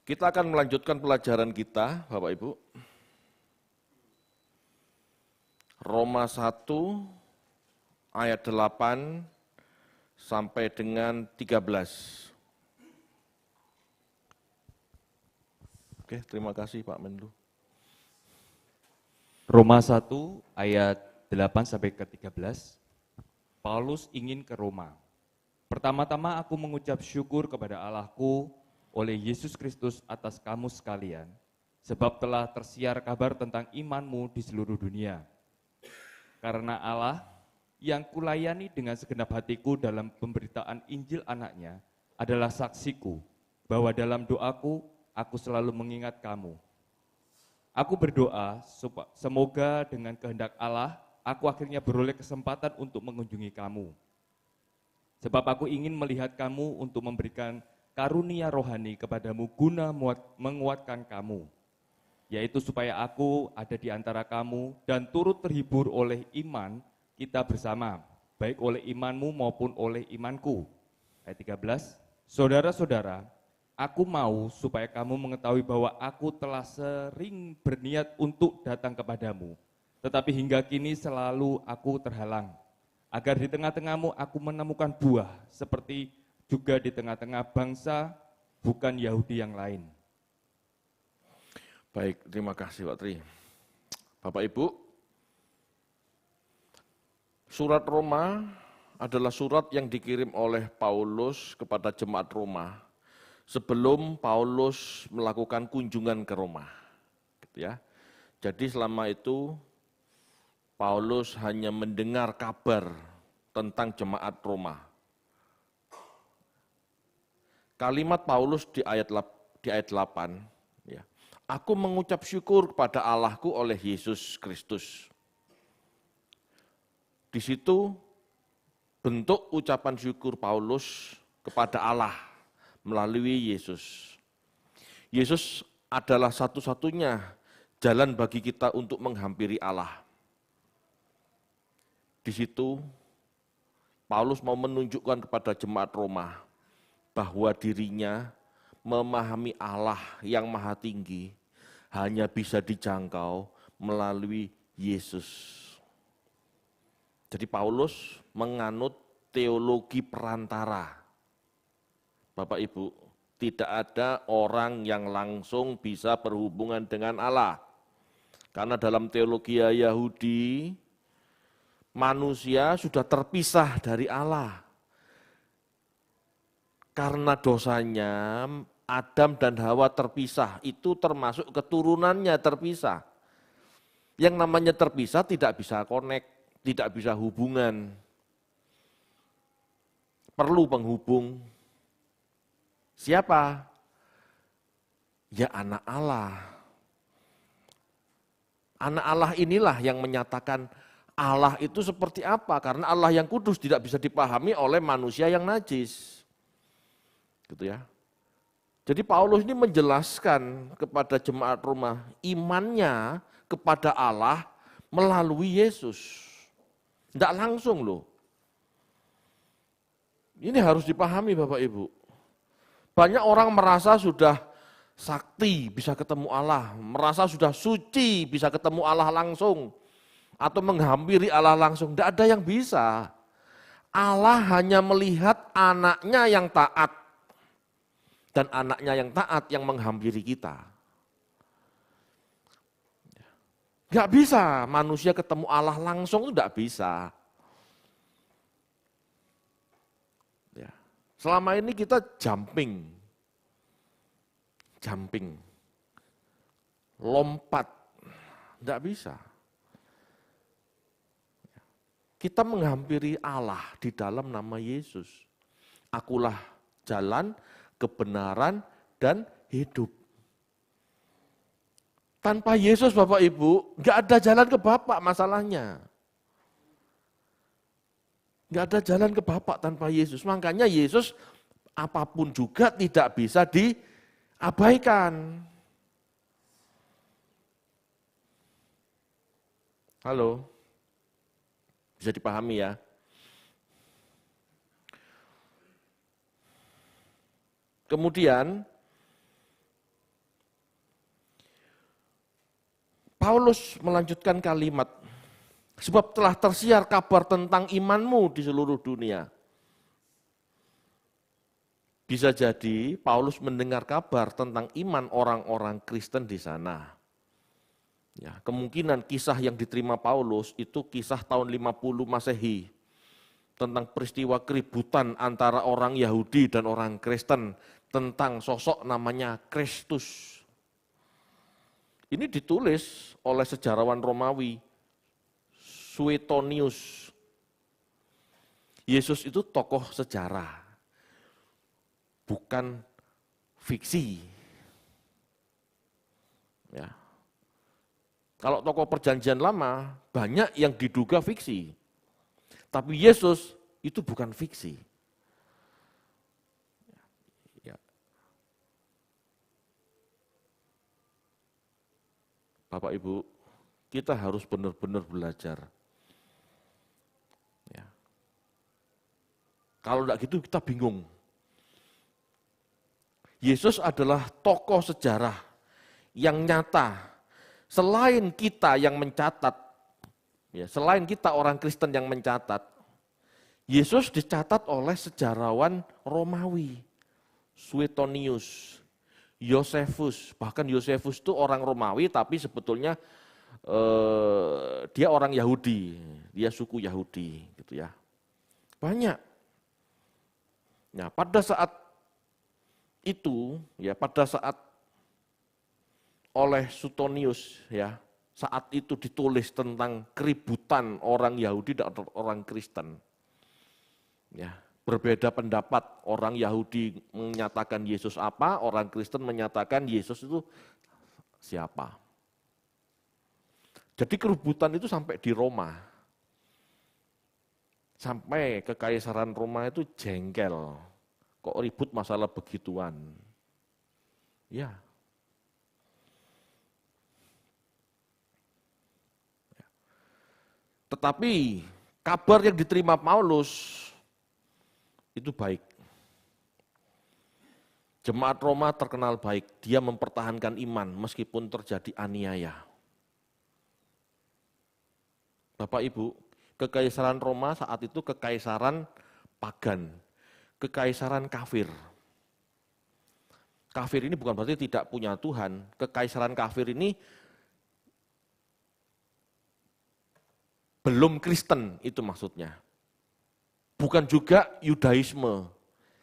Kita akan melanjutkan pelajaran kita, Bapak Ibu. Roma 1 ayat 8 sampai dengan 13. Oke, terima kasih Pak Menlu. Roma 1 ayat 8 sampai ke 13. Paulus ingin ke Roma. Pertama-tama aku mengucap syukur kepada Allahku oleh Yesus Kristus atas kamu sekalian, sebab telah tersiar kabar tentang imanmu di seluruh dunia. Karena Allah yang kulayani dengan segenap hatiku dalam pemberitaan Injil anaknya adalah saksiku, bahwa dalam doaku aku selalu mengingat kamu. Aku berdoa semoga dengan kehendak Allah, aku akhirnya beroleh kesempatan untuk mengunjungi kamu. Sebab aku ingin melihat kamu untuk memberikan karunia rohani kepadamu guna menguatkan kamu, yaitu supaya aku ada di antara kamu dan turut terhibur oleh iman kita bersama, baik oleh imanmu maupun oleh imanku. Ayat 13, saudara-saudara, aku mau supaya kamu mengetahui bahwa aku telah sering berniat untuk datang kepadamu, tetapi hingga kini selalu aku terhalang, agar di tengah-tengahmu aku menemukan buah, seperti juga di tengah-tengah bangsa bukan Yahudi yang lain. Baik, terima kasih Pak Tri. Bapak Ibu, surat Roma adalah surat yang dikirim oleh Paulus kepada jemaat Roma sebelum Paulus melakukan kunjungan ke Roma. Gitu ya. Jadi selama itu Paulus hanya mendengar kabar tentang jemaat Roma. Kalimat Paulus di ayat 8, ya, aku mengucap syukur kepada Allahku oleh Yesus Kristus. Di situ bentuk ucapan syukur Paulus kepada Allah melalui Yesus. Yesus adalah satu-satunya jalan bagi kita untuk menghampiri Allah. Di situ Paulus mau menunjukkan kepada jemaat Roma bahwa dirinya memahami Allah yang maha tinggi hanya bisa dijangkau melalui Yesus. Jadi Paulus menganut teologi perantara. Bapak Ibu, tidak ada orang yang langsung bisa berhubungan dengan Allah. Karena dalam teologi Yahudi, manusia sudah terpisah dari Allah. Karena dosanya Adam dan Hawa terpisah, itu termasuk keturunannya terpisah. Yang namanya terpisah tidak bisa connect, tidak bisa hubungan. Perlu penghubung. Siapa? Ya anak Allah. Anak Allah inilah yang menyatakan Allah itu seperti apa, karena Allah yang kudus tidak bisa dipahami oleh manusia yang najis. Gitu ya. Jadi Paulus ini menjelaskan kepada jemaat Roma imannya kepada Allah melalui Yesus. Tidak langsung loh. Ini harus dipahami Bapak Ibu. Banyak orang merasa sudah sakti bisa ketemu Allah, merasa sudah suci bisa ketemu Allah langsung, atau menghampiri Allah langsung. Tidak ada yang bisa. Allah hanya melihat anaknya yang taat. Dan anaknya yang taat yang menghampiri kita. Enggak bisa manusia ketemu Allah langsung, itu enggak bisa. Ya. Selama ini kita jumping, lompat, enggak bisa. Kita menghampiri Allah di dalam nama Yesus. Akulah jalan, kebenaran, dan hidup. Tanpa Yesus Bapak Ibu, enggak ada jalan ke Bapa masalahnya. Enggak ada jalan ke Bapa tanpa Yesus. Makanya Yesus apapun juga tidak bisa diabaikan. Halo? Bisa dipahami ya? Kemudian Paulus melanjutkan kalimat, sebab telah tersiar kabar tentang imanmu di seluruh dunia. Bisa jadi Paulus mendengar kabar tentang iman orang-orang Kristen di sana. Ya, kemungkinan kisah yang diterima Paulus itu kisah tahun 50 Masehi tentang peristiwa keributan antara orang Yahudi dan orang Kristen tentang sosok namanya Kristus. Ini ditulis oleh sejarawan Romawi Suetonius. Yesus itu tokoh sejarah, bukan fiksi. Ya. Kalau tokoh perjanjian lama, banyak yang diduga fiksi. Tapi Yesus itu bukan fiksi. Ya. Bapak Ibu, kita harus benar-benar belajar. Ya. Kalau tidak gitu kita bingung. Yesus adalah tokoh sejarah yang nyata. Selain kita yang mencatat, ya, selain kita orang Kristen yang mencatat, Yesus dicatat oleh sejarawan Romawi, Suetonius, Yosefus. Bahkan Yosefus itu orang Romawi tapi sebetulnya dia orang Yahudi, dia suku Yahudi, gitu ya. Banyak. Nah, pada saat itu, ya pada saat oleh Suetonius, ya saat itu ditulis tentang keributan orang Yahudi dan orang Kristen. Ya, berbeda pendapat, orang Yahudi menyatakan Yesus apa, orang Kristen menyatakan Yesus itu siapa. Jadi keributan itu sampai di Roma. Sampai kekaisaran Roma itu jengkel. Kok ribut masalah begituan? Ya. Tetapi kabar yang diterima Paulus itu baik. Jemaat Roma terkenal baik, dia mempertahankan iman meskipun terjadi aniaya. Bapak Ibu, kekaisaran Roma saat itu kekaisaran pagan, kekaisaran kafir. Kafir ini bukan berarti tidak punya Tuhan, kekaisaran kafir ini belum Kristen, itu maksudnya. Bukan juga Yudaisme.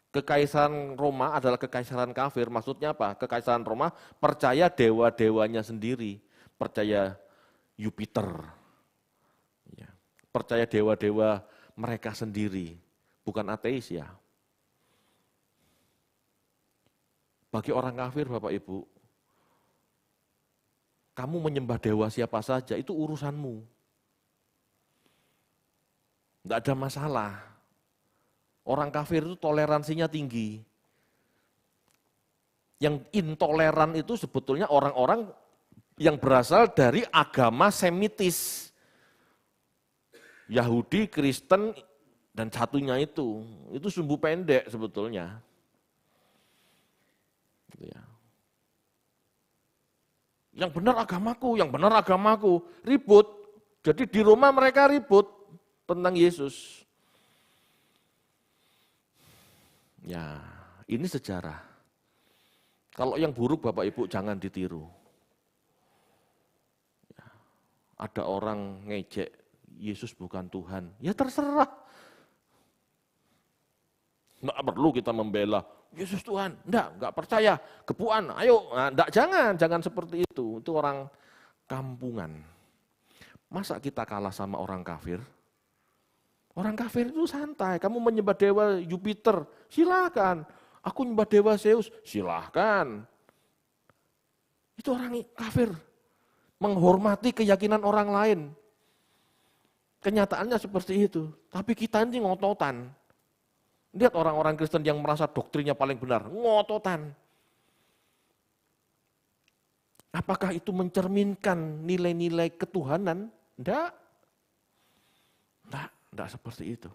Kekaisaran Roma adalah kekaisaran kafir, maksudnya apa? Kekaisaran Roma percaya dewa-dewanya sendiri, percaya Jupiter, ya. Percaya dewa-dewa mereka sendiri, bukan ateis ya. Bagi orang kafir Bapak Ibu, kamu menyembah dewa siapa saja, itu urusanmu. Tidak ada masalah. Orang kafir itu toleransinya tinggi. Yang intoleran itu sebetulnya orang-orang yang berasal dari agama Semitis. Yahudi, Kristen, dan satunya itu sumbu pendek sebetulnya. Yang benar agamaku, ribut. Jadi di Roma mereka ribut tentang Yesus. Ya, ini sejarah. Kalau yang buruk Bapak Ibu jangan ditiru. Ya, ada orang ngejek, Yesus bukan Tuhan. Ya terserah. Nggak perlu kita membela, Yesus Tuhan. Nggak percaya, gepuan, ayo. Nah, jangan seperti itu. Itu orang kampungan. Masa kita kalah sama orang kafir? Orang kafir itu santai, kamu menyembah dewa Jupiter, silakan. Aku menyembah dewa Zeus, silakan. Itu orang kafir, menghormati keyakinan orang lain. Kenyataannya seperti itu, tapi kita ini ngototan. Lihat orang-orang Kristen yang merasa doktrinnya paling benar, ngototan. Apakah itu mencerminkan nilai-nilai ketuhanan? Enggak seperti itu.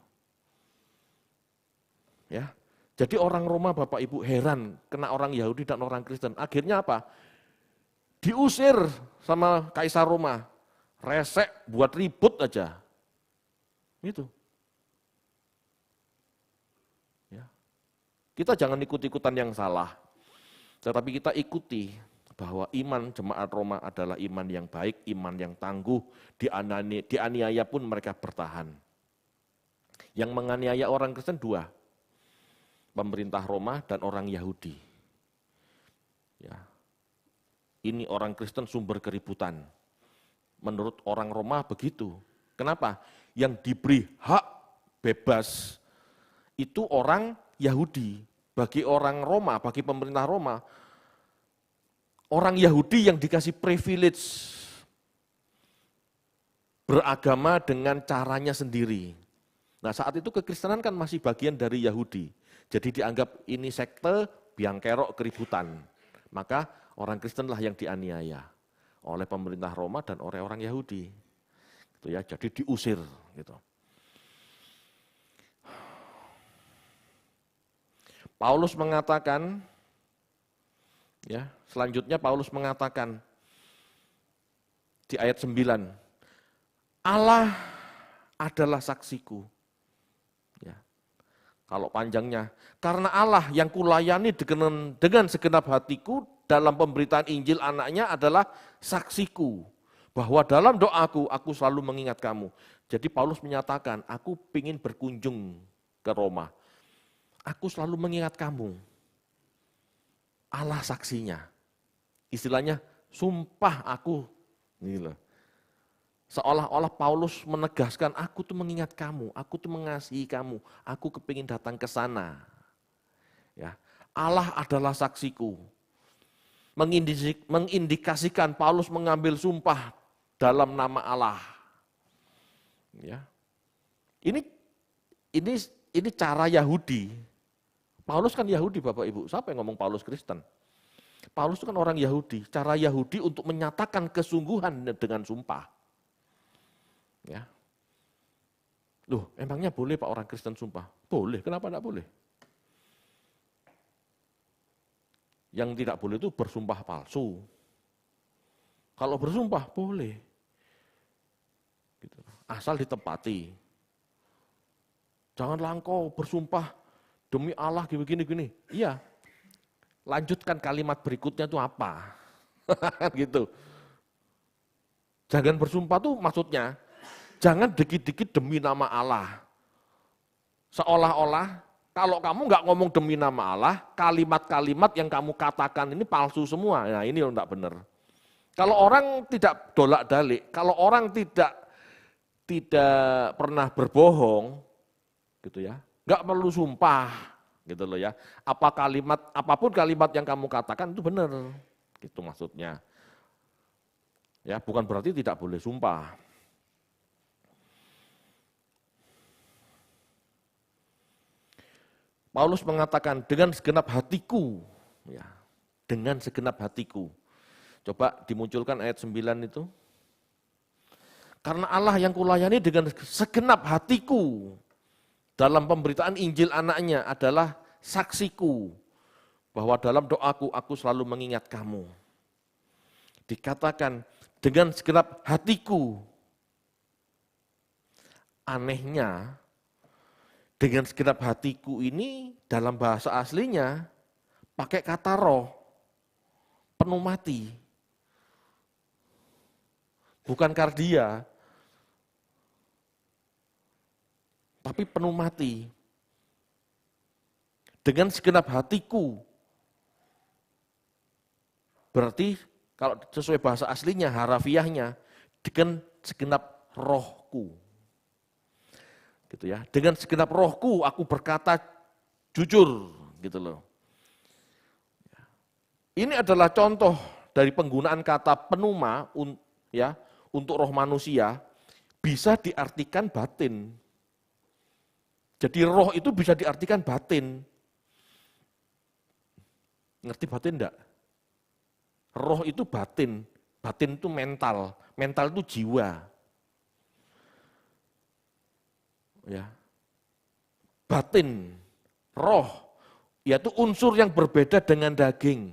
Ya. Jadi orang Roma Bapak Ibu heran kena orang Yahudi dan orang Kristen. Akhirnya apa? diusir sama Kaisar Roma. Resek buat ribut aja. Gitu. Ya. Kita jangan ikut-ikutan yang salah. Tetapi kita ikuti bahwa iman jemaat Roma adalah iman yang baik, iman yang tangguh, dianiaya pun mereka bertahan. Yang menganiaya orang Kristen dua, pemerintah Roma dan orang Yahudi. Ya. Ini orang Kristen sumber keributan. Menurut orang Roma begitu. Kenapa? Yang diberi hak bebas itu orang Yahudi. Bagi orang Roma, bagi pemerintah Roma, orang Yahudi yang dikasih privilege beragama dengan caranya sendiri. Nah, saat itu kekristenan kan masih bagian dari Yahudi. Jadi dianggap ini sekte, biang kerok, keributan. Maka orang Kristenlah yang dianiaya oleh pemerintah Roma dan oleh orang Yahudi. Gitu ya, jadi diusir gitu. Paulus mengatakan, ya, selanjutnya Paulus mengatakan di ayat 9, Allah adalah saksiku. Ya. Kalau panjangnya, karena Allah yang kulayani dengan segenap hatiku dalam pemberitaan Injil anaknya adalah saksiku. Bahwa dalam doaku, aku selalu mengingat kamu. Jadi Paulus menyatakan, aku ingin berkunjung ke Roma. Aku selalu mengingat kamu. Allah saksinya. Istilahnya, sumpah aku. Ini loh. Seolah-olah Paulus menegaskan, aku tuh mengingat kamu, aku tuh mengasihi kamu, aku kepingin datang ke sana. Ya, Allah adalah saksiku. Mengindikasikan Paulus mengambil sumpah dalam nama Allah. Ya. Ini cara Yahudi. Paulus kan Yahudi Bapak Ibu. Siapa yang ngomong Paulus Kristen? Paulus itu kan orang Yahudi. Cara Yahudi untuk menyatakan kesungguhan dengan sumpah. Ya. Loh, emangnya boleh Pak orang Kristen sumpah? Boleh, kenapa tidak boleh? Yang tidak boleh itu bersumpah palsu. Kalau bersumpah boleh. Gitu. Asal ditepati. Jangan langkau bersumpah demi Allah gini-gini. Iya. Lanjutkan kalimat berikutnya itu apa? Gitu. Jangan bersumpah tuh maksudnya jangan dikit-dikit demi nama Allah. Seolah-olah kalau kamu nggak ngomong demi nama Allah, kalimat-kalimat yang kamu katakan ini palsu semua. Nah ini yang enggak benar. Kalau orang tidak dolak-dalik, kalau orang tidak pernah berbohong, gitu ya, nggak perlu sumpah, gitu loh ya. Apapun kalimat yang kamu katakan itu benar, gitu maksudnya. Ya, bukan berarti tidak boleh sumpah. Paulus mengatakan dengan segenap hatiku, ya, dengan segenap hatiku. Coba dimunculkan ayat 9 itu. Karena Allah yang kulayani dengan segenap hatiku dalam pemberitaan Injil anaknya adalah saksiku bahwa dalam doaku aku selalu mengingat kamu. Dikatakan dengan segenap hatiku. Anehnya, dengan segenap hatiku ini dalam bahasa aslinya pakai kata roh, penuh mati. Bukan kardia, tapi penuh mati. Dengan segenap hatiku. Berarti kalau sesuai bahasa aslinya, harafiahnya, dengan segenap rohku. Gitu ya. Dengan segenap rohku aku berkata jujur, gitu loh. Ini adalah contoh dari penggunaan kata pneuma ya untuk roh manusia bisa diartikan batin. Jadi roh itu bisa diartikan batin. Ngerti batin enggak? Roh itu batin, batin itu mental, mental itu jiwa. Ya. Batin, roh, yaitu unsur yang berbeda dengan daging.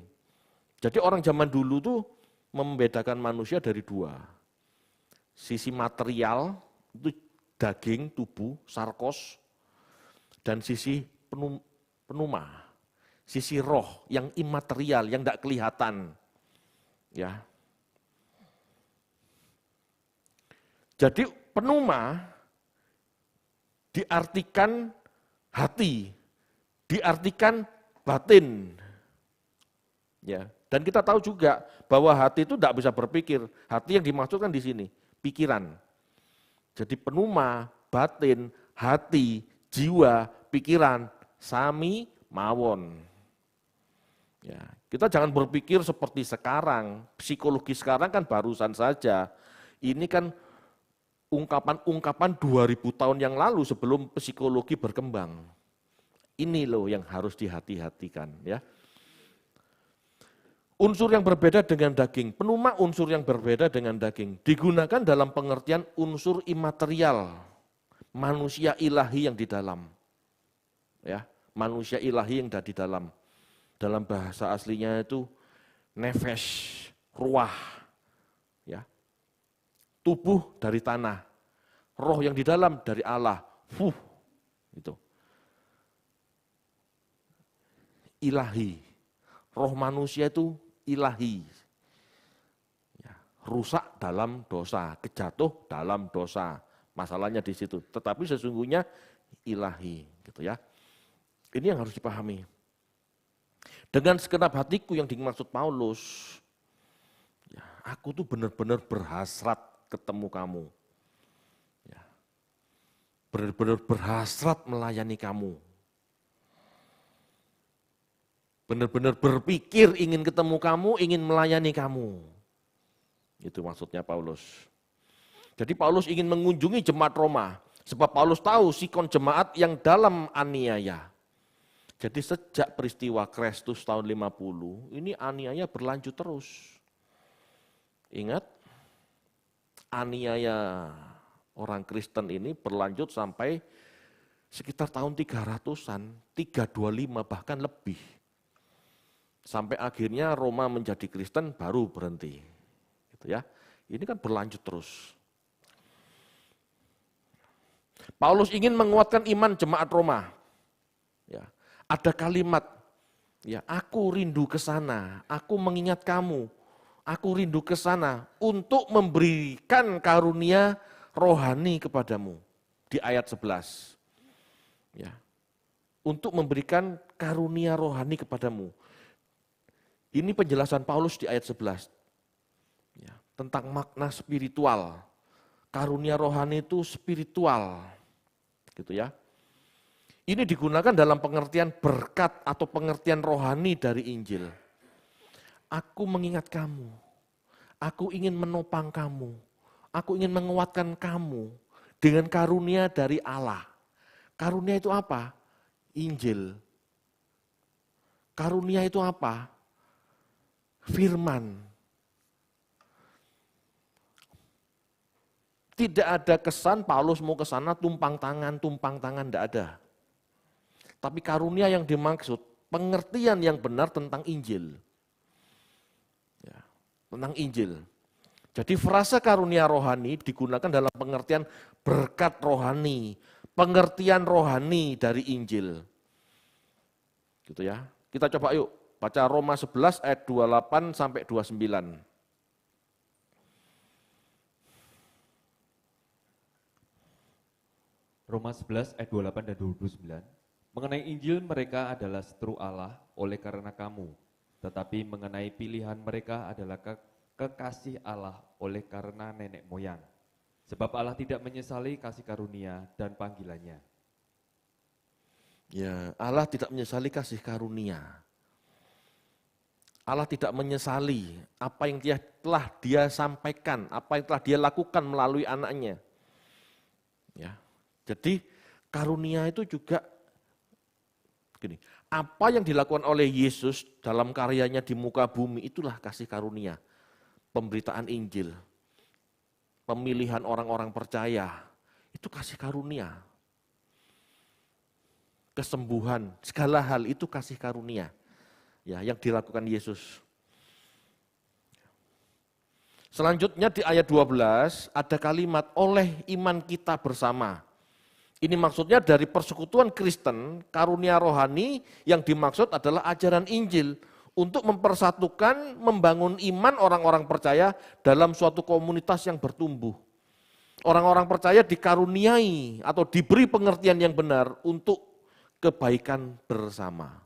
Jadi orang zaman dulu tuh membedakan manusia dari dua. Sisi material, itu daging, tubuh, sarkos, dan sisi penuma, sisi roh yang imaterial, yang tidak kelihatan. Ya. Jadi penuma diartikan hati, diartikan batin. Ya. Dan kita tahu juga bahwa hati itu tidak bisa berpikir. Hati yang dimaksudkan di sini, pikiran. Jadi penuma, batin, hati, jiwa, pikiran, sami mawon. Ya, kita jangan berpikir seperti sekarang. Psikologi sekarang kan barusan saja. Ini kan ungkapan-ungkapan 2000 tahun yang lalu sebelum psikologi berkembang. Ini loh yang harus dihati-hatikan, ya. Unsur yang berbeda dengan daging, penuma unsur yang berbeda dengan daging, digunakan dalam pengertian unsur imaterial, manusia ilahi yang di dalam. Ya, manusia ilahi yang ada di dalam. Dalam bahasa aslinya itu nefesh, ruah. Ya. Tubuh dari tanah, roh yang di dalam dari Allah. Itu. Ilahi. Roh manusia itu ilahi, ya, rusak dalam dosa, kejatuh dalam dosa, masalahnya di situ. Tetapi sesungguhnya ilahi, gitu ya. Ini yang harus dipahami. Dengan segenap hatiku yang dimaksud Paulus, ya, aku tuh benar-benar berhasrat ketemu kamu, ya, benar-benar berhasrat melayani kamu. Benar-benar berpikir ingin ketemu kamu, ingin melayani kamu. Itu maksudnya Paulus. Jadi Paulus ingin mengunjungi jemaat Roma, sebab Paulus tahu sikon jemaat yang dalam aniaya. Jadi sejak peristiwa Kristus tahun 50, ini aniaya berlanjut terus. Ingat, aniaya orang Kristen ini berlanjut sampai sekitar tahun 300-an, 325 bahkan lebih. Sampai akhirnya Roma menjadi Kristen baru berhenti. Gitu ya. Ini kan berlanjut terus. Paulus ingin menguatkan iman jemaat Roma. Ya, ada kalimat, ya, aku rindu ke sana, aku mengingat kamu, aku rindu ke sana untuk memberikan karunia rohani kepadamu. Di ayat 11. Ya. Untuk memberikan karunia rohani kepadamu. Ini penjelasan Paulus di ayat 11. Ya, tentang makna spiritual. Karunia rohani itu spiritual. Gitu ya. Ini digunakan dalam pengertian berkat atau pengertian rohani dari Injil. Aku mengingat kamu. Aku ingin menopang kamu. Aku ingin menguatkan kamu dengan karunia dari Allah. Karunia itu apa? Injil. Karunia itu apa? Firman. Tidak ada kesan Paulus mau ke sana tumpang tangan, tidak ada. Tapi karunia yang dimaksud, pengertian yang benar tentang Injil. Ya, tentang Injil. Jadi frasa karunia rohani digunakan dalam pengertian berkat rohani, pengertian rohani dari Injil. Gitu ya. Kita coba yuk. Baca Roma 11 ayat 28 sampai 29. Roma 11 ayat 28 dan 29. Mengenai Injil mereka adalah seteru Allah oleh karena kamu, tetapi mengenai pilihan mereka adalah kekasih Allah oleh karena nenek moyang. Sebab Allah tidak menyesali kasih karunia dan panggilannya. Ya, Allah tidak menyesali kasih karunia. Allah tidak menyesali apa yang telah dia sampaikan, apa yang telah dia lakukan melalui anaknya. Ya, jadi karunia itu juga gini, apa yang dilakukan oleh Yesus dalam karyanya di muka bumi itulah kasih karunia. Pemberitaan Injil, pemilihan orang-orang percaya, itu kasih karunia. Kesembuhan, segala hal itu kasih karunia. Ya, yang dilakukan Yesus. Selanjutnya di ayat 12 ada kalimat oleh iman kita bersama. Ini maksudnya dari persekutuan Kristen, karunia rohani yang dimaksud adalah ajaran Injil untuk mempersatukan, membangun iman orang-orang percaya dalam suatu komunitas yang bertumbuh. Orang-orang percaya dikaruniai atau diberi pengertian yang benar untuk kebaikan bersama.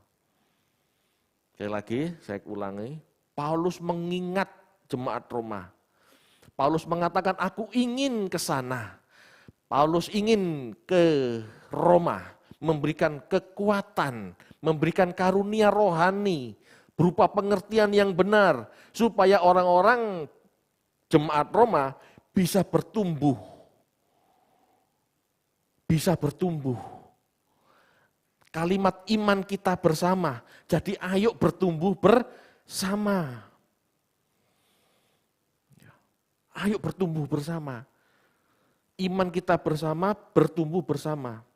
Sekali lagi, saya ulangi, Paulus mengingat jemaat Roma. Paulus mengatakan, aku ingin ke sana. Paulus ingin ke Roma, memberikan kekuatan, memberikan karunia rohani, berupa pengertian yang benar, supaya orang-orang jemaat Roma bisa bertumbuh. Bisa bertumbuh. Kalimat iman kita bersama, jadi ayo bertumbuh bersama. Ayo bertumbuh bersama. Iman kita bersama, bertumbuh bersama.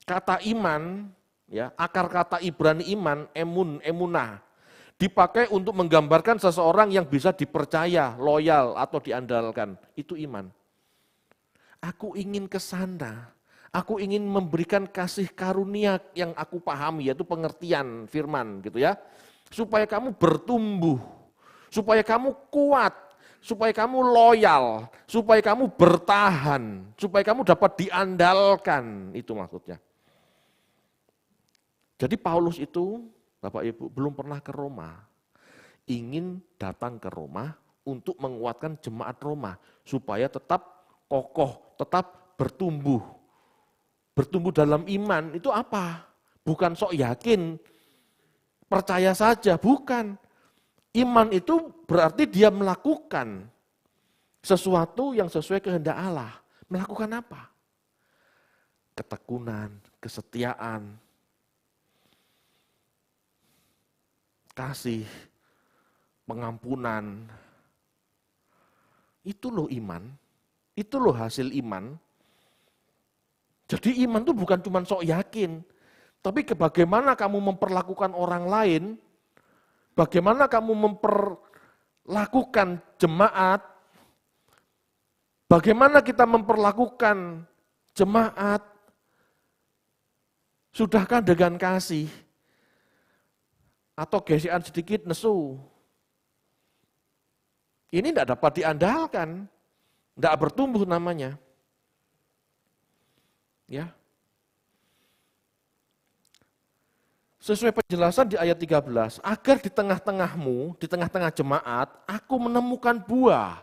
Kata iman, ya, akar kata Ibrani iman, emunah, dipakai untuk menggambarkan seseorang yang bisa dipercaya, loyal atau diandalkan. Itu iman. Aku ingin ke sana. Aku ingin memberikan kasih karunia yang aku pahami, yaitu pengertian firman gitu ya. Supaya kamu bertumbuh, supaya kamu kuat, supaya kamu loyal, supaya kamu bertahan, supaya kamu dapat diandalkan, itu maksudnya. Jadi Paulus itu, Bapak Ibu, belum pernah ke Roma, ingin datang ke Roma untuk menguatkan jemaat Roma, supaya tetap kokoh, tetap bertumbuh. Bertumbuh dalam iman, itu apa? Bukan sok yakin, percaya saja, bukan. Iman itu berarti dia melakukan sesuatu yang sesuai kehendak Allah. Melakukan apa? Ketekunan, kesetiaan, kasih, pengampunan. Itu loh iman, itu loh hasil iman. Jadi iman itu bukan cuma sok yakin, tapi bagaimana kamu memperlakukan orang lain, bagaimana kamu memperlakukan jemaat, bagaimana kita memperlakukan jemaat, sudahkah dengan kasih, atau gesekan sedikit nesu. Ini tidak dapat diandalkan, tidak bertumbuh namanya. Ya. Sesuai penjelasan di ayat 13, agar di tengah-tengahmu, di tengah-tengah jemaat, aku menemukan buah.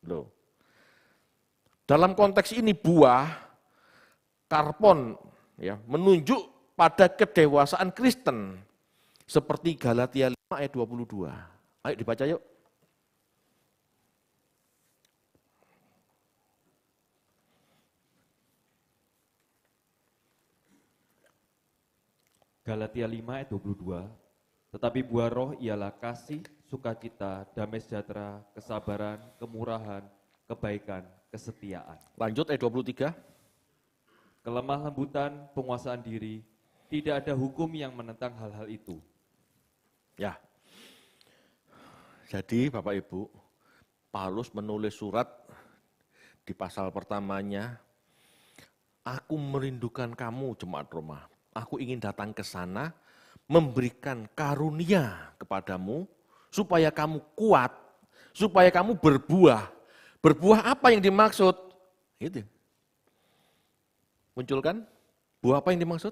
Loh. Dalam konteks ini buah, karpon, ya, menunjuk pada kedewasaan Kristen. Seperti Galatia 5 ayat 22. Ayo dibaca yuk. Galatia 5 ayat 22, tetapi buah roh ialah kasih, sukacita, damai sejahtera, kesabaran, kemurahan, kebaikan, kesetiaan. Lanjut ayat 23. Kelemah lembutan, penguasaan diri, tidak ada hukum yang menentang hal-hal itu. Ya. Jadi Bapak Ibu, Paulus menulis surat di pasal pertamanya, aku merindukan kamu jemaat Roma. Aku ingin datang ke sana, memberikan karunia kepadamu, supaya kamu kuat, supaya kamu berbuah. Berbuah apa yang dimaksud? Itu. Muncul kan? Buah apa yang dimaksud?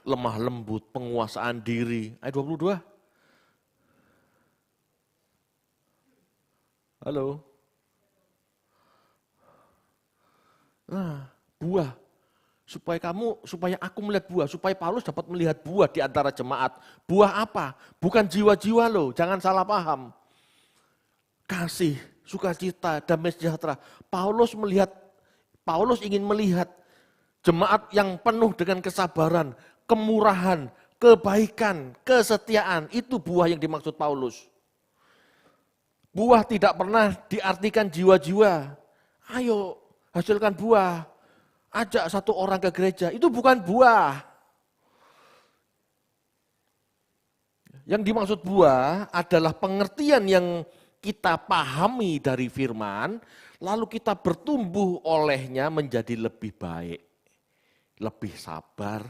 Lemah lembut, penguasaan diri. Ayat 22. Halo. Nah, buah. Supaya aku melihat buah, supaya Paulus dapat melihat buah di antara jemaat. Buah apa? Bukan jiwa-jiwa loh, jangan salah paham. Kasih, sukacita, damai sejahtera. Paulus ingin melihat jemaat yang penuh dengan kesabaran, kemurahan, kebaikan, kesetiaan. Itu buah yang dimaksud Paulus. Buah tidak pernah diartikan jiwa-jiwa. Ayo, hasilkan buah. Ajak satu orang ke gereja, itu bukan buah. Yang dimaksud buah adalah pengertian yang kita pahami dari firman, lalu kita bertumbuh olehnya menjadi lebih baik, lebih sabar,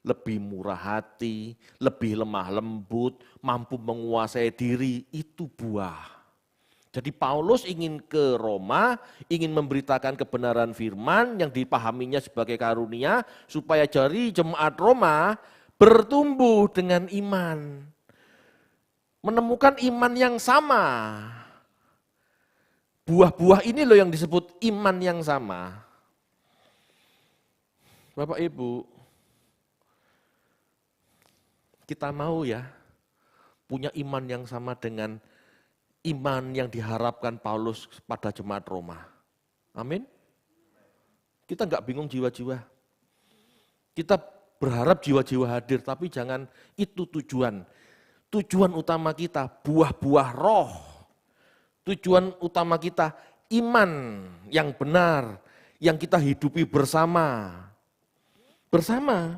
lebih murah hati, lebih lemah lembut, mampu menguasai diri, itu buah. Jadi Paulus ingin ke Roma, ingin memberitakan kebenaran firman yang dipahaminya sebagai karunia, supaya dari jemaat Roma bertumbuh dengan iman. Menemukan iman yang sama. Buah-buah ini loh yang disebut iman yang sama. Bapak Ibu, kita mau ya punya iman yang sama dengan iman yang diharapkan Paulus pada jemaat Roma. Amin. Kita enggak bingung jiwa-jiwa. Kita berharap jiwa-jiwa hadir, tapi jangan itu tujuan. Tujuan utama kita buah-buah roh. Tujuan utama kita iman yang benar, yang kita hidupi bersama. Bersama.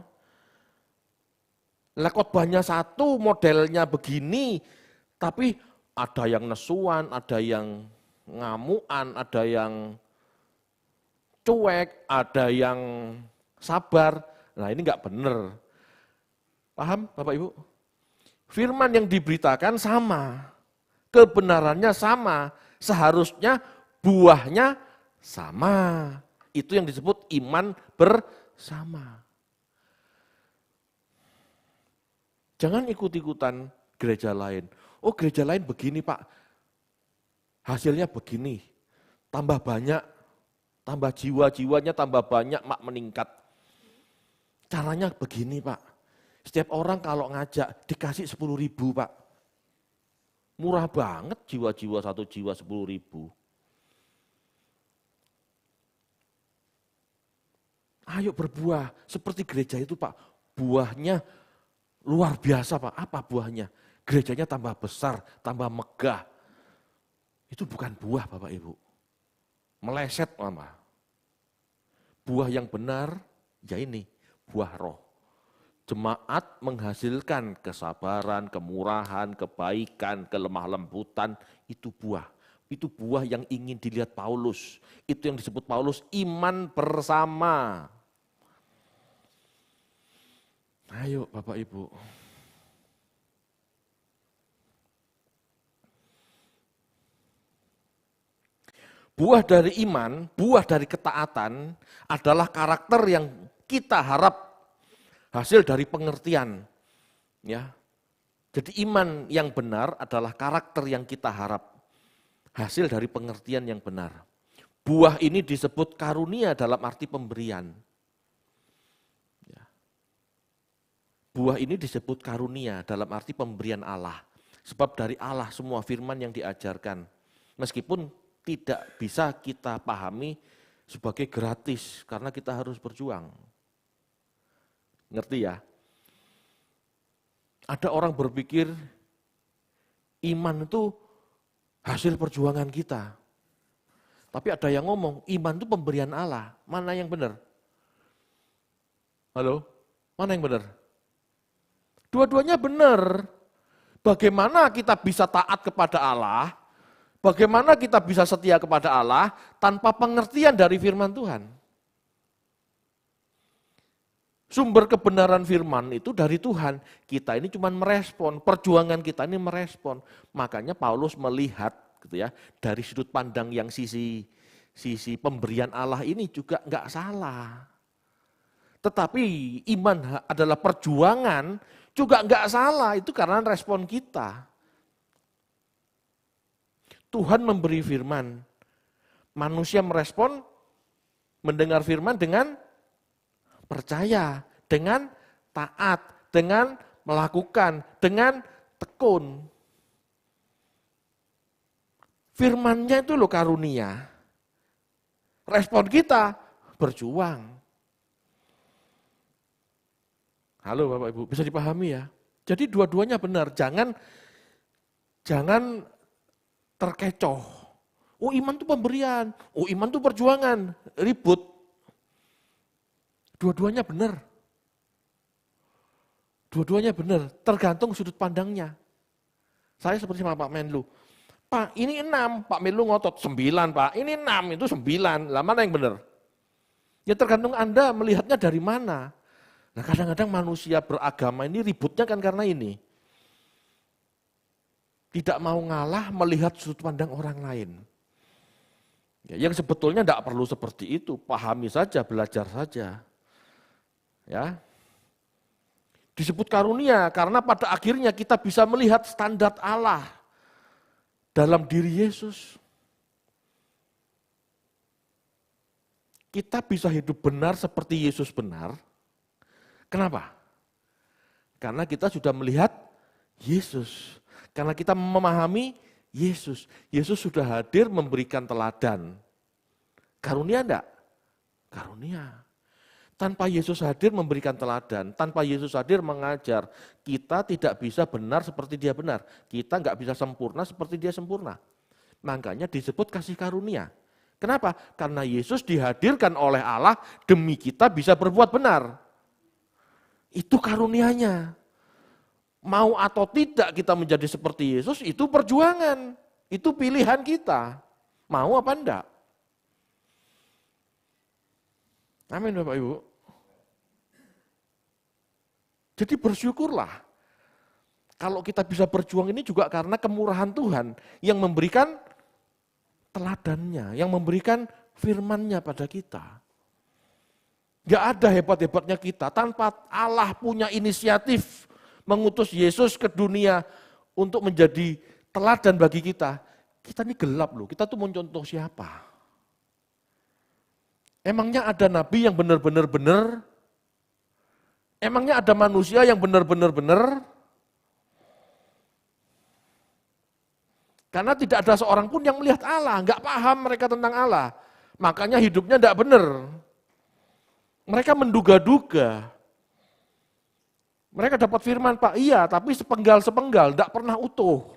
Lah khotbahnya satu, modelnya begini, tapi ada yang nesuan, ada yang ngamuan, ada yang cuek, ada yang sabar. Nah ini enggak benar. Paham Bapak Ibu? Firman yang diberitakan sama, kebenarannya sama, seharusnya buahnya sama. Itu yang disebut iman bersama. Jangan ikut-ikutan gereja lain. Oh gereja lain begini Pak, hasilnya begini, tambah banyak, tambah jiwa-jiwanya tambah banyak, mak meningkat. Caranya begini Pak. Setiap orang kalau ngajak dikasih 10.000 Pak. Murah banget jiwa-jiwa, 1 jiwa 10.000. Ayo berbuah seperti gereja itu Pak. Buahnya luar biasa Pak. Apa buahnya? Gerejanya tambah besar, tambah megah. Itu bukan buah Bapak Ibu. Meleset mama. Buah yang benar ya ini, buah roh. Jemaat menghasilkan kesabaran, kemurahan, kebaikan, kelemah lembutan, itu buah. Itu buah yang ingin dilihat Paulus. Itu yang disebut Paulus iman bersama. Ayo Bapak Ibu. Buah dari iman, buah dari ketaatan adalah karakter yang kita harap hasil dari pengertian, ya. Jadi iman yang benar adalah karakter yang kita harap, hasil dari pengertian yang benar. Buah ini disebut karunia dalam arti pemberian. Ya. Buah ini disebut karunia dalam arti pemberian Allah. Sebab dari Allah semua firman yang diajarkan, meskipun tidak bisa kita pahami sebagai gratis, karena kita harus berjuang. Ngerti ya? Ada orang berpikir iman itu hasil perjuangan kita. Tapi ada yang ngomong iman itu pemberian Allah. Mana yang benar? Halo? Mana yang benar? Dua-duanya benar. Bagaimana kita bisa taat kepada Allah? Bagaimana kita bisa setia kepada Allah tanpa pengertian dari firman Tuhan? Sumber kebenaran firman itu dari Tuhan. Kita ini cuma merespon, perjuangan kita ini merespon. Makanya Paulus melihat gitu ya, dari sudut pandang yang sisi pemberian Allah ini juga enggak salah. Tetapi iman adalah perjuangan juga enggak salah, itu karena respon kita. Tuhan memberi firman. Manusia merespon mendengar firman dengan percaya, dengan taat, dengan melakukan, dengan tekun. Firman-Nya itu loh karunia. Respon kita berjuang. Halo Bapak Ibu, bisa dipahami ya? Jadi dua-duanya benar, jangan terkecoh. Oh iman itu pemberian, oh iman itu perjuangan, ribut. Dua-duanya benar. Dua-duanya benar, tergantung sudut pandangnya. Saya seperti sama Pak Menlu. Pak, ini 6, Pak Menlu ngotot 9, Pak. Ini 6, itu 9. Lah mana yang benar? Ya tergantung Anda melihatnya dari mana. Nah kadang-kadang manusia beragama ini ributnya kan karena ini. Tidak mau ngalah melihat sudut pandang orang lain. Ya, yang sebetulnya tidak perlu seperti itu, pahami saja, belajar saja. Ya. Disebut karunia karena pada akhirnya kita bisa melihat standar Allah dalam diri Yesus. Kita bisa hidup benar seperti Yesus benar. Kenapa? Karena kita sudah melihat Yesus. Karena kita memahami Yesus. Yesus sudah hadir memberikan teladan. Karunia enggak? Karunia. Tanpa Yesus hadir memberikan teladan, tanpa Yesus hadir mengajar, kita tidak bisa benar seperti dia benar. Kita enggak bisa sempurna seperti dia sempurna. Makanya disebut kasih karunia. Kenapa? Karena Yesus dihadirkan oleh Allah demi kita bisa berbuat benar. Itu karunianya. Mau atau tidak kita menjadi seperti Yesus, itu perjuangan. Itu pilihan kita. Mau apa enggak? Amin Bapak Ibu. Jadi bersyukurlah. Kalau kita bisa berjuang ini juga karena kemurahan Tuhan yang memberikan teladannya, yang memberikan firman-Nya pada kita. Gak ada hebat-hebatnya kita, tanpa Allah punya inisiatif mengutus Yesus ke dunia untuk menjadi teladan bagi kita. Kita ini gelap loh, kita tuh mau contoh siapa? Emangnya ada nabi yang benar-benar benar? Emangnya ada manusia yang benar-benar benar? Karena tidak ada seorang pun yang melihat Allah, nggak paham mereka tentang Allah. Makanya hidupnya tidak benar. Mereka menduga-duga. Mereka dapat firman, Pak, iya, tapi sepenggal-sepenggal, tidak pernah utuh.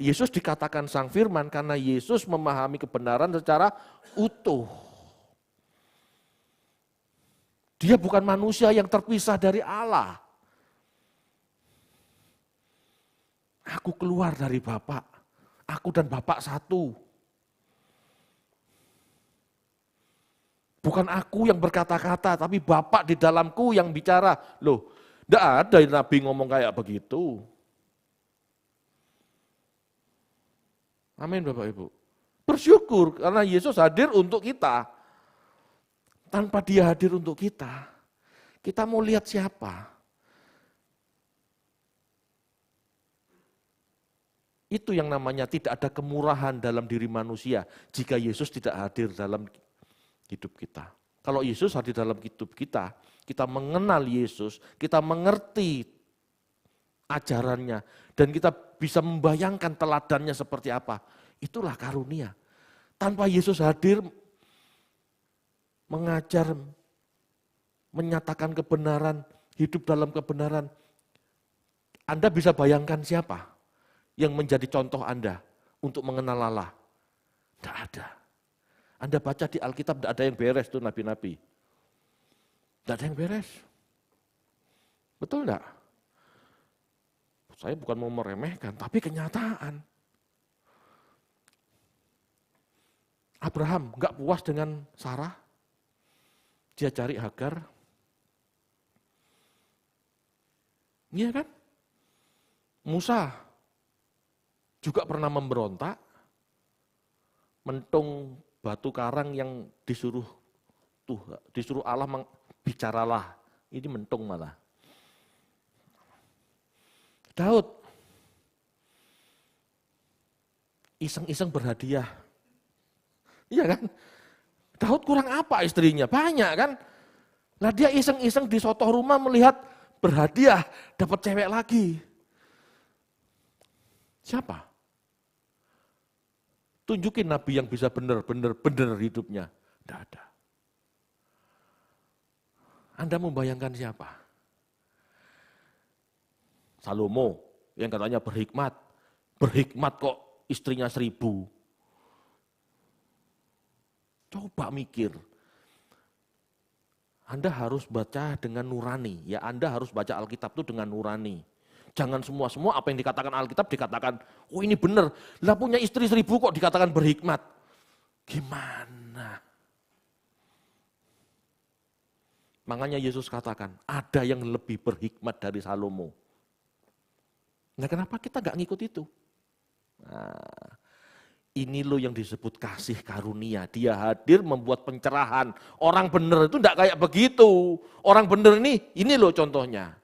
Yesus dikatakan sang firman karena Yesus memahami kebenaran secara utuh. Dia bukan manusia yang terpisah dari Allah. Aku keluar dari Bapa, aku dan Bapa satu. Bukan aku yang berkata-kata, tapi Bapa di dalamku yang bicara. Loh, tidak ada Nabi ngomong kayak begitu. Amin Bapak Ibu. Bersyukur karena Yesus hadir untuk kita. Tanpa dia hadir untuk kita mau lihat siapa? Itu yang namanya tidak ada kemurahan dalam diri manusia jika Yesus tidak hadir dalam hidup kita. Kalau Yesus hadir dalam hidup kita mengenal Yesus, kita mengerti ajarannya, dan kita bisa membayangkan teladannya seperti apa. Itulah karunia. Tanpa Yesus hadir, mengajar, menyatakan kebenaran, hidup dalam kebenaran, Anda bisa bayangkan siapa yang menjadi contoh Anda untuk mengenal Allah? Tidak ada. Anda baca di Alkitab, tidak ada yang beres tuh nabi-nabi. Tidak ada yang beres. Betul enggak? Saya bukan mau meremehkan, tapi kenyataan. Abraham enggak puas dengan Sarah. Dia cari Hagar. Iya kan? Musa juga pernah memberontak. Mentung batu karang yang disuruh Allah bicaralah, ini mentung malah. Daud iseng-iseng berhadiah, iya kan? Daud kurang apa istrinya? Banyak kan? Lah dia iseng-iseng di soto rumah melihat berhadiah, dapat cewek lagi. Siapa? Tunjukin nabi yang bisa benar hidupnya. Tidak ada. Anda membayangkan siapa? Salomo yang katanya berhikmat. Berhikmat kok istrinya 1000. Coba mikir. Anda harus baca dengan nurani. Ya, Anda harus baca Alkitab itu dengan nurani. Jangan semua apa yang dikatakan Alkitab dikatakan, oh ini benar. Lah punya istri 1000 kok dikatakan berhikmat. Gimana? Makanya Yesus katakan, ada yang lebih berhikmat dari Salomo. Nah kenapa kita nggak ngikut itu? Nah, ini loh yang disebut kasih karunia. Dia hadir membuat pencerahan. Orang benar itu enggak kayak begitu. Orang benar ini loh contohnya.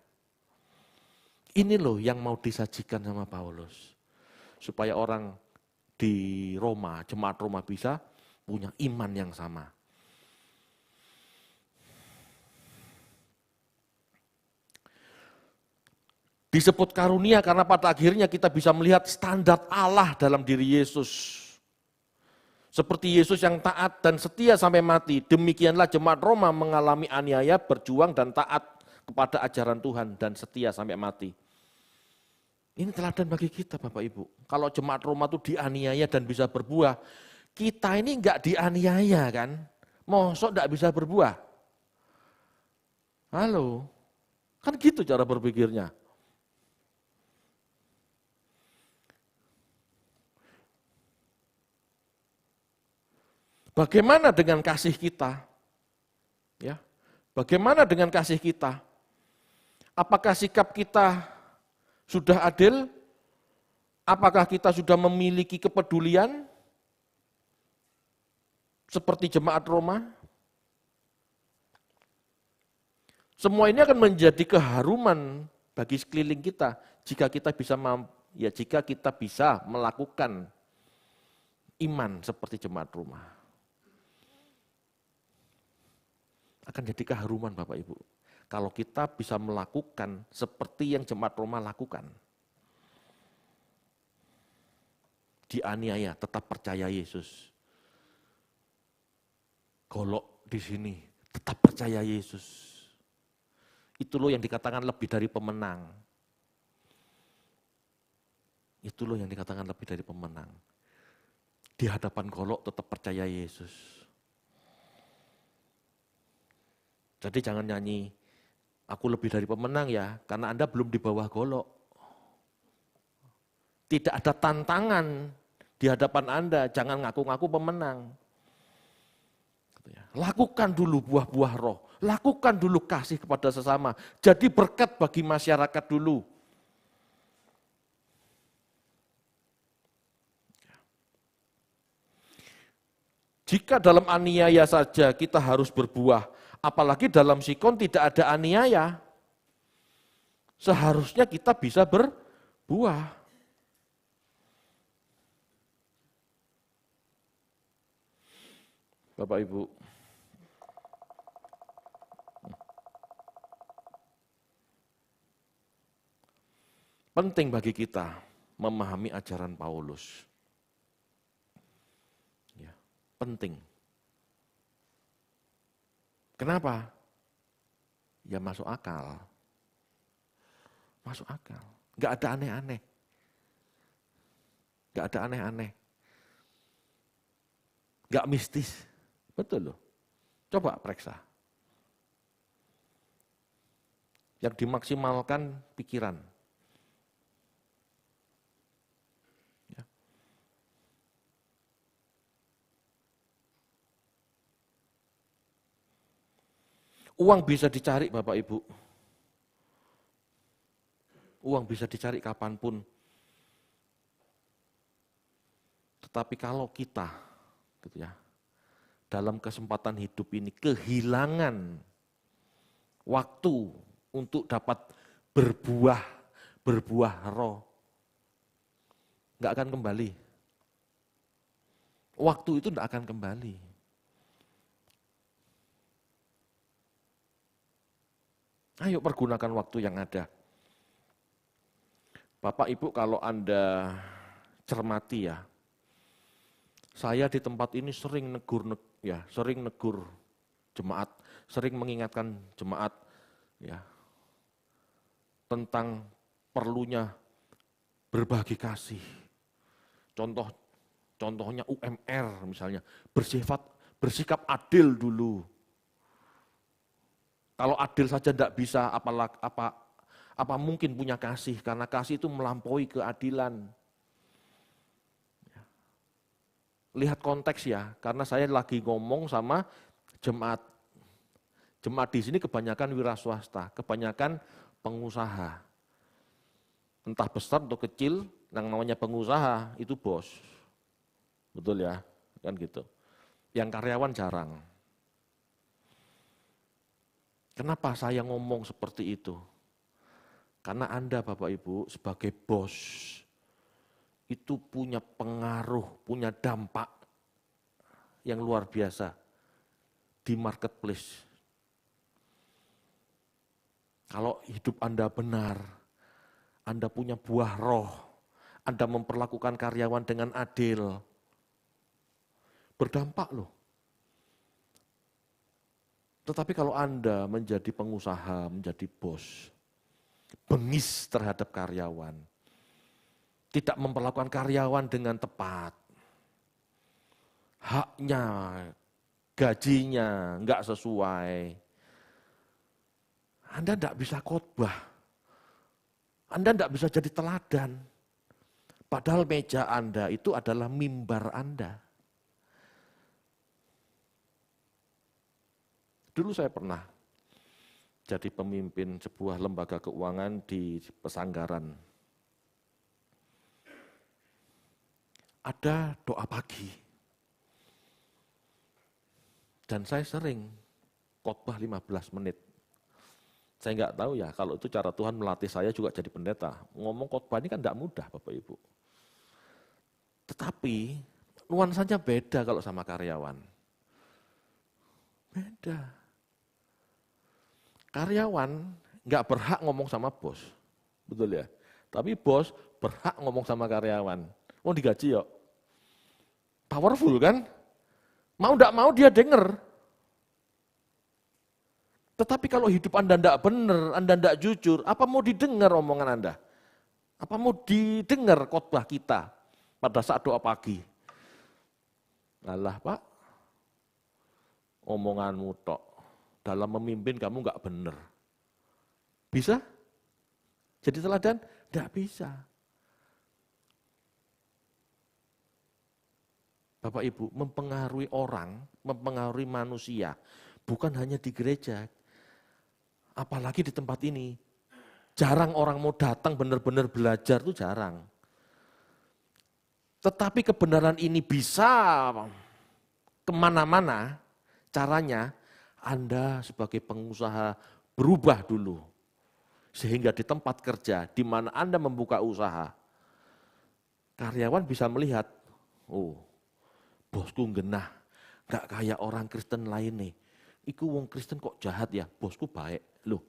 Ini loh yang mau disajikan sama Paulus. Supaya orang di Roma, jemaat Roma bisa punya iman yang sama. Disebut karunia karena pada akhirnya kita bisa melihat standar Allah dalam diri Yesus. Seperti Yesus yang taat dan setia sampai mati, demikianlah jemaat Roma mengalami aniaya, berjuang dan taat kepada ajaran Tuhan dan setia sampai mati. Ini teladan bagi kita Bapak Ibu. Kalau jemaat Roma itu dianiaya dan bisa berbuah, kita ini enggak dianiaya kan? Mosok enggak bisa berbuah? Halo? Kan gitu cara berpikirnya. Bagaimana dengan kasih kita? Ya. Bagaimana dengan kasih kita? Apakah sikap kita sudah adil? Apakah kita sudah memiliki kepedulian seperti jemaat Roma? Semua ini akan menjadi keharuman bagi sekeliling kita jika kita bisa melakukan iman seperti jemaat Roma. Akan jadi keharuman Bapak Ibu. Kalau kita bisa melakukan seperti yang jemaat Roma lakukan. Dianiaya, tetap percaya Yesus. Golok di sini, tetap percaya Yesus. Itu loh yang dikatakan lebih dari pemenang. Itu loh yang dikatakan lebih dari pemenang. Di hadapan golok tetap percaya Yesus. Jadi jangan nyanyi, aku lebih dari pemenang ya, karena Anda belum di bawah golok. Tidak ada tantangan di hadapan Anda, jangan ngaku-ngaku pemenang. Lakukan dulu buah-buah roh, lakukan dulu kasih kepada sesama, jadi berkat bagi masyarakat dulu. Jika dalam aniaya saja kita harus berbuah, apalagi dalam sikon tidak ada aniaya, seharusnya kita bisa berbuah. Bapak Ibu, penting bagi kita memahami ajaran Paulus. Ya, penting. Kenapa? Ya masuk akal. Masuk akal. Enggak ada aneh-aneh. Enggak ada aneh-aneh. Enggak mistis. Betul loh. Coba periksa. Yang dimaksimalkan pikiran. Ya. Uang bisa dicari Bapak Ibu. Uang bisa dicari kapanpun. Tetapi kalau kita, gitu ya, dalam kesempatan hidup ini kehilangan waktu untuk dapat berbuah roh, nggak akan kembali. Waktu itu nggak akan kembali. Ayo pergunakan waktu yang ada. Bapak Ibu kalau Anda cermati ya, saya di tempat ini sering negur jemaat, sering mengingatkan jemaat ya tentang perlunya berbagi kasih. Contohnya UMR misalnya, bersikap adil dulu. Kalau adil saja tidak bisa, apa mungkin punya kasih? Karena kasih itu melampaui keadilan. Lihat konteks ya, karena saya lagi ngomong sama jemaat. Jemaat di sini kebanyakan wira swasta, kebanyakan pengusaha. Entah besar atau kecil, yang namanya pengusaha itu bos. Betul ya, kan gitu. Yang karyawan jarang. Kenapa saya ngomong seperti itu? Karena Anda Bapak Ibu sebagai bos, itu punya pengaruh, punya dampak yang luar biasa di marketplace. Kalau hidup Anda benar, Anda punya buah roh, Anda memperlakukan karyawan dengan adil, berdampak loh. Tetapi kalau Anda menjadi pengusaha, menjadi bos, bengis terhadap karyawan, tidak memperlakukan karyawan dengan tepat, haknya, gajinya enggak sesuai, Anda enggak bisa khotbah, Anda enggak bisa jadi teladan. Padahal meja Anda itu adalah mimbar Anda. Dulu saya pernah jadi pemimpin sebuah lembaga keuangan di Pesanggaran. Ada doa pagi. Dan saya sering khotbah 15 menit. Saya enggak tahu ya, kalau itu cara Tuhan melatih saya juga jadi pendeta. Ngomong khotbah ini kan enggak mudah Bapak Ibu. Tetapi nuansanya beda kalau sama karyawan. Beda. Karyawan enggak berhak ngomong sama bos. Betul ya? Tapi bos berhak ngomong sama karyawan. Mau digaji yuk. Powerful kan? Mau enggak mau dia dengar. Tetapi kalau hidup Anda enggak benar, Anda enggak jujur, apa mau didengar omongan Anda? Apa mau didengar khotbah kita pada saat doa pagi? Alah Pak, omonganmu tok. Dalam memimpin kamu enggak benar. Bisa? Jadi teladan? Enggak bisa. Bapak Ibu, mempengaruhi orang, mempengaruhi manusia, bukan hanya di gereja, apalagi di tempat ini. Jarang orang mau datang benar-benar belajar itu jarang. Tetapi kebenaran ini bisa kemana-mana, caranya Anda sebagai pengusaha berubah dulu. Sehingga di tempat kerja, di mana Anda membuka usaha, karyawan bisa melihat, oh, bosku genah, gak kayak orang Kristen lain nih. Iku wong Kristen kok jahat ya, bosku baik. Loh.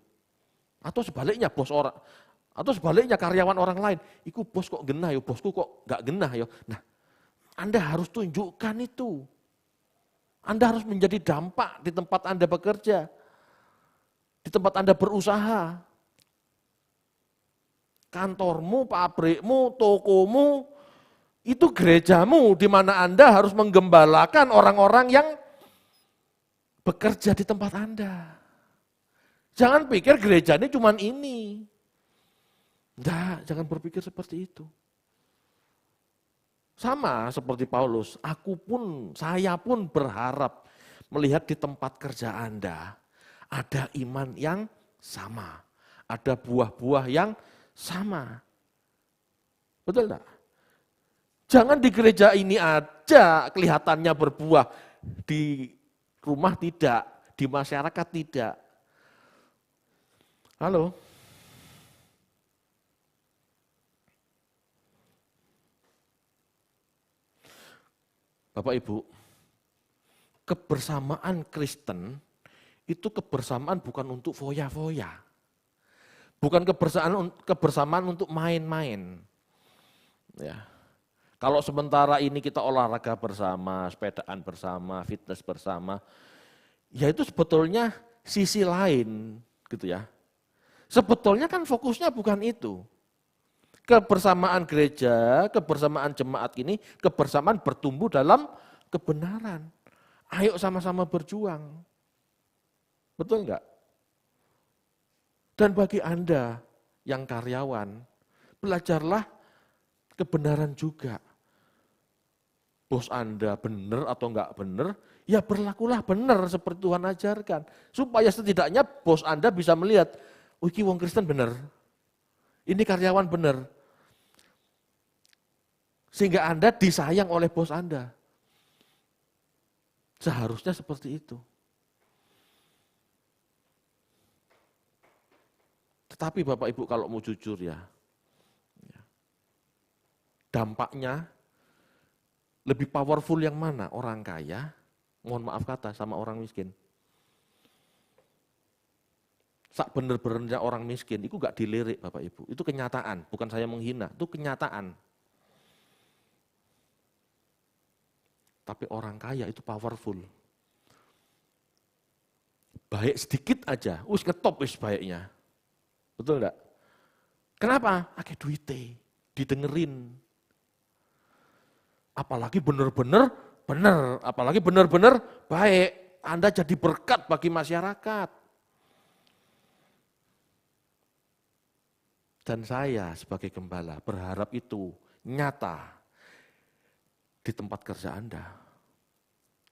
Atau sebaliknya karyawan orang lain, iku bos kok genah ya, bosku kok gak genah ya. Nah, Anda harus tunjukkan itu. Anda harus menjadi dampak di tempat Anda bekerja, di tempat Anda berusaha. Kantormu, pabrikmu, tokomu, itu gerejamu di mana Anda harus menggembalakan orang-orang yang bekerja di tempat Anda. Jangan pikir gereja ini cuma ini. Enggak, jangan berpikir seperti itu. Sama seperti Paulus, saya pun berharap melihat di tempat kerja Anda ada iman yang sama, ada buah-buah yang sama. Betul enggak? Jangan di gereja ini aja kelihatannya berbuah, di rumah tidak, di masyarakat tidak. Halo? Bapak Ibu, kebersamaan Kristen itu kebersamaan bukan untuk foya-foya. Bukan kebersamaan untuk main-main. Ya. Kalau sementara ini kita olahraga bersama, sepedaan bersama, fitness bersama, ya itu sebetulnya sisi lain gitu ya. Sebetulnya kan fokusnya bukan itu. Kebersamaan gereja, kebersamaan jemaat ini, kebersamaan bertumbuh dalam kebenaran. Ayo sama-sama berjuang. Betul enggak? Dan bagi Anda yang karyawan, belajarlah kebenaran juga. Bos Anda benar atau enggak benar, ya berlakulah benar seperti Tuhan ajarkan. Supaya setidaknya bos Anda bisa melihat, oh ini wong Kristen benar, ini karyawan benar. Sehingga Anda disayang oleh bos Anda. Seharusnya seperti itu. Tetapi Bapak Ibu kalau mau jujur ya, dampaknya lebih powerful yang mana? Orang kaya, mohon maaf kata, sama orang miskin. Sak bener-benernya orang miskin, itu gak dilirik Bapak Ibu. Itu kenyataan, bukan saya menghina, itu kenyataan. Tapi orang kaya itu powerful. Baik sedikit aja, ngetop baiknya. Betul enggak? Kenapa? Akeh duite, didengerin. Apalagi benar-benar benar, apalagi benar-benar baik. Anda jadi berkat bagi masyarakat. Dan saya sebagai gembala berharap itu nyata di tempat kerja Anda.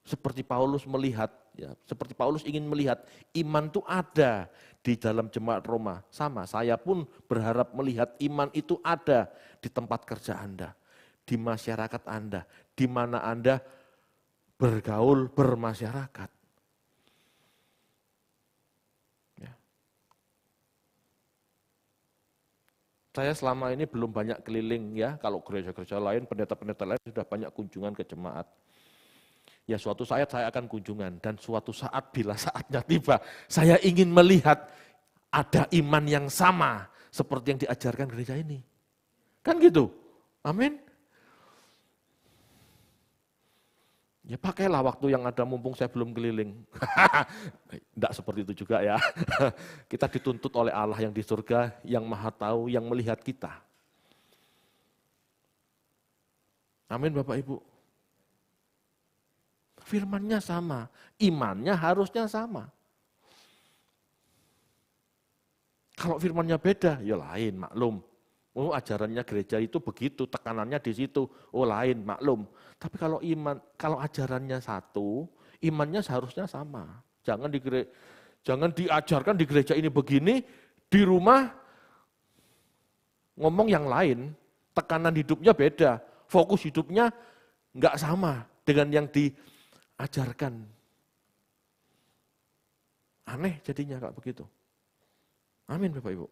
Seperti Paulus melihat, ya, seperti Paulus ingin melihat iman itu ada di dalam jemaat Roma. Sama, saya pun berharap melihat iman itu ada di tempat kerja Anda, di masyarakat Anda, di mana Anda bergaul, bermasyarakat. Ya. Saya selama ini belum banyak keliling ya, kalau gereja-gereja lain, pendeta-pendeta lain sudah banyak kunjungan ke jemaat. Ya suatu saat saya akan kunjungan dan suatu saat bila saatnya tiba, saya ingin melihat ada iman yang sama seperti yang diajarkan gereja ini. Kan gitu, amin. Ya pakailah waktu yang ada mumpung saya belum keliling. Tidak seperti itu juga ya. Kita dituntut oleh Allah yang di surga, yang maha tahu, yang melihat kita. Amin Bapak Ibu. Firmannya sama, imannya harusnya sama. Kalau firmannya beda, ya lain, maklum. Oh ajarannya gereja itu begitu, tekanannya di situ, oh lain, maklum. Tapi kalau kalau ajarannya satu, imannya seharusnya sama. Jangan diajarkan di gereja ini begini, di rumah ngomong yang lain, tekanan hidupnya beda, fokus hidupnya enggak sama dengan yang diajarkan. Aneh jadinya kalau begitu. Amin Bapak Ibu.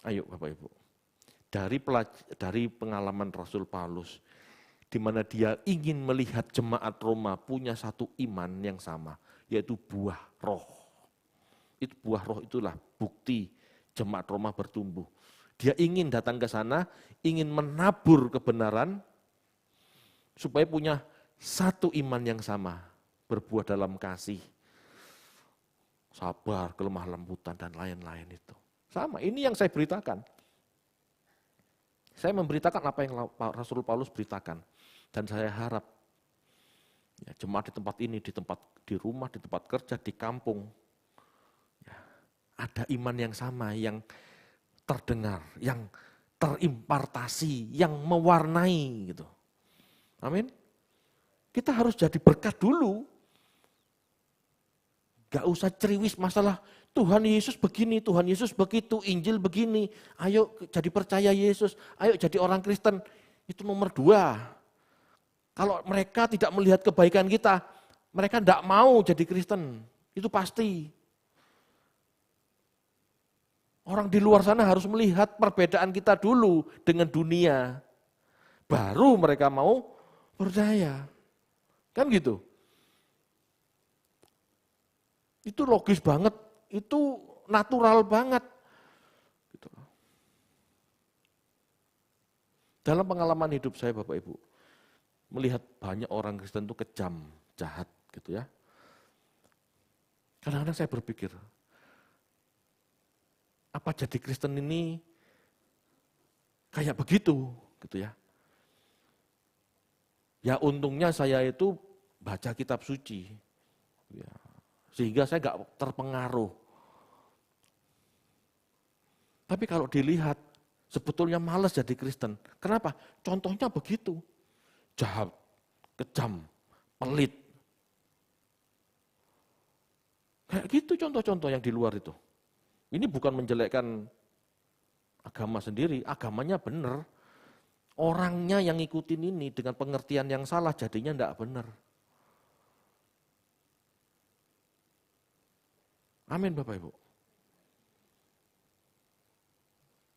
Ayo Bapak Ibu. Dari pengalaman Rasul Paulus, di mana dia ingin melihat jemaat Roma punya satu iman yang sama, yaitu buah roh. Itu buah roh itulah bukti jemaat Roma bertumbuh. Dia ingin datang ke sana, ingin menabur kebenaran, supaya punya satu iman yang sama, berbuah dalam kasih, sabar, kelemah lembutan, dan lain-lain itu. Sama, ini yang saya beritakan. Saya memberitakan apa yang Rasul Paulus beritakan. Dan saya harap ya, jemaat di tempat ini, di rumah, di tempat kerja, di kampung, ya, ada iman yang sama, yang terdengar, yang terimpartasi, yang mewarnai gitu. Amin. Kita harus jadi berkat dulu. Gak usah ceriwis masalah Tuhan Yesus begini, Tuhan Yesus begitu, Injil begini. Ayo jadi percaya Yesus, ayo jadi orang Kristen. Itu nomor 2. Kalau mereka tidak melihat kebaikan kita, mereka tidak mau jadi Kristen. Itu pasti. Orang di luar sana harus melihat perbedaan kita dulu dengan dunia. Baru mereka mau percaya. Kan gitu. Itu logis banget, itu natural banget. Gitu. Dalam pengalaman hidup saya Bapak Ibu, melihat banyak orang Kristen itu kejam, jahat gitu ya. Kadang-kadang saya berpikir, apa jadi Kristen ini kayak begitu gitu ya. Ya untungnya saya itu baca kitab suci. Ya, sehingga saya gak terpengaruh. Tapi kalau dilihat, sebetulnya malas jadi Kristen. Kenapa? Contohnya begitu. Jahat, kejam, pelit. Kayak gitu contoh-contoh yang di luar itu. Ini bukan menjelekkan agama sendiri, agamanya benar. Orangnya yang ngikutin ini dengan pengertian yang salah jadinya enggak benar. Amin Bapak Ibu.